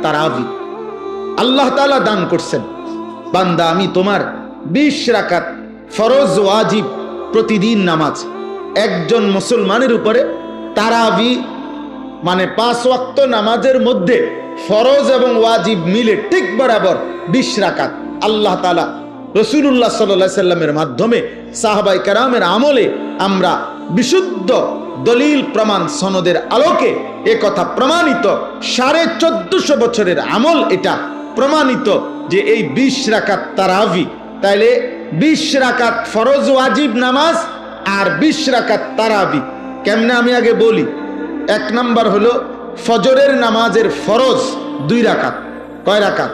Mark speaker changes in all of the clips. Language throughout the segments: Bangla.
Speaker 1: তারাবি আল্লাহ তাআলা দান করছেন, বান্দা আমি তোমার 20 রাকাত ফরজ ওয়াজিব প্রতিদিন নামাজ একজন মুসলমানের উপরে তারাবি মানে 5 ওয়াক্ত নামাজের মধ্যে ফরজ এবং ওয়াজিব মিলে ঠিক বরাবর 20 রাকাত আল্লাহ তাআলা রাসূলুল্লাহ সাল্লাল্লাহু আলাইহি সাল্লামের মাধ্যমে সাহাবায়ে কেরামের আমলে আমরা বিশুদ্ধ দলিল প্রমাণ সনদের আলোকে এ কথা প্রমাণিত, 1450 বছরের আমল এটা প্রমাণিত যে এই 20 রাকাত তারাবি, তাইলে 20 রাকাত ফরজ ওয়াজিব নামাজ আর 20 রাকাত তারাবি কেমনে আমি আগে বলি। 1 নাম্বার হলো ফজরের নামাজের ফরজ 2 রাকাত, কয় রাকাত?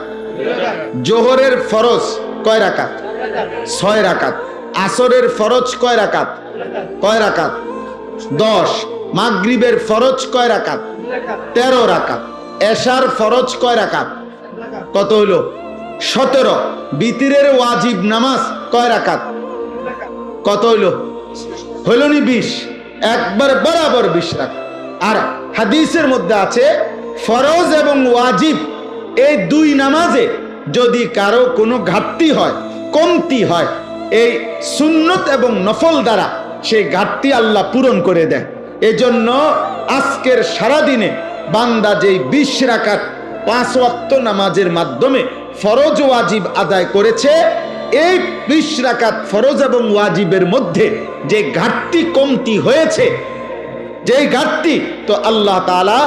Speaker 1: জোহরের ফরজ কয় রাকাত? 6 রাকাত। আসরের ফরজ কয় রাকাত? কয় রাকাত? 10। মাগরিবের ফরজ কয় রাকাত? 13 রাকাত। এশার ফরজ কয় রাকাত? কত হইল? 17। বিতিরের ওয়াজিব নামাজ কয় রাকাত? কত হইল? হইল নি 20, একবার বরাবর 20 রাকাত। আর হাদিসের মধ্যে আছে ফরজ এবং ওয়াজিব এই 2 নামাজে যদি কারো কোনো ঘাটতি হয়, কমতি হয়, এই সুন্নত এবং নফল দ্বারা সেই ঘাটতি আল্লাহ পূরণ করে দেয়। এজন্য আজকের সারাদিনে বান্দা যেই 20 রাকাত 5 ওয়াক্ত নামাজের মাধ্যমে ফরজ ওয়াজিব আদায় করেছে, এই 20 রাকাত ফরজ এবং ওয়াজিবের মধ্যে যে ঘাটতি কমতি হয়েছে, যেই ঘাটতি তো আল্লাহ তাআলা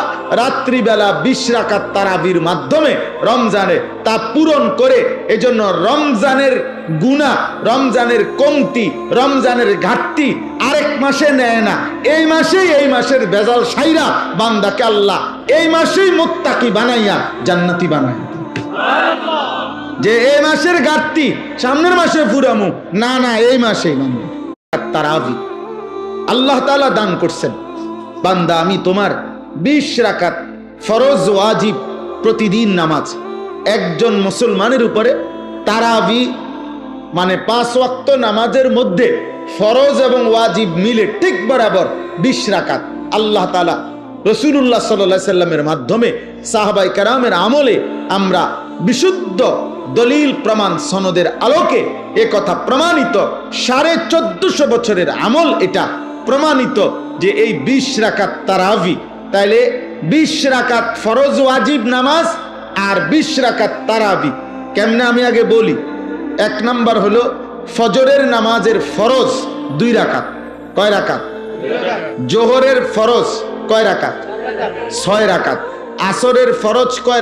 Speaker 1: রাত্রিবেলা 20 রাকাত তারাবির মাধ্যমে রমজানে তা পূরণ করে, এজন্য রমজানের গুনাহ, রমজানের কমতি, রমজানের ঘাটতি আরেক মাসে নেয় না, এই মাসেই এই মাসের বেজাল সাইরা বান্দাকে আল্লাহ এই মাসেই মুত্তাকি বানাইয়া জান্নাতি বানায়। যে এই মাসের ঘাটতি সামনের মাসে পুরামু না, না এই মাসেই বান্দা তারাবি আল্লাহ তাআলা দান করছেন, বান্দা আমি তোমার 20 রাকাত ফরজ ওয়াজিব প্রতিদিন নামাজ একজন মুসলমানের উপরে তারাবি মানে 5 ওয়াক্ত নামাজের মধ্যে ফরজ এবং ওয়াজিব মিলে ঠিক বরাবর 20 রাকাত আল্লাহ তাআলা রাসূলুল্লাহ সাল্লাল্লাহু আলাইহি সাল্লামের মাধ্যমে সাহাবায়ে কেরামের আমলে আমরা বিশুদ্ধ দলিল প্রমাণ সনদের আলোকে এ কথা প্রমাণিত, 1450 বছরের আমল এটা প্রমাণিত যে এই 20 রাকাত তারাবি, তাইলে 20 রাকাত ফরজ ওয়াজিব নামাজ আর 20 রাকাত তারাবি কেমনে আমি আগে বলি। 1 নাম্বার হলো ফজরের নামাজের ফরজ 2 রাকাত, কয় রাকাত? জোহরের ফরজ কয় রাকাত? 6 রাকাত। আসরের ফরজ কয়?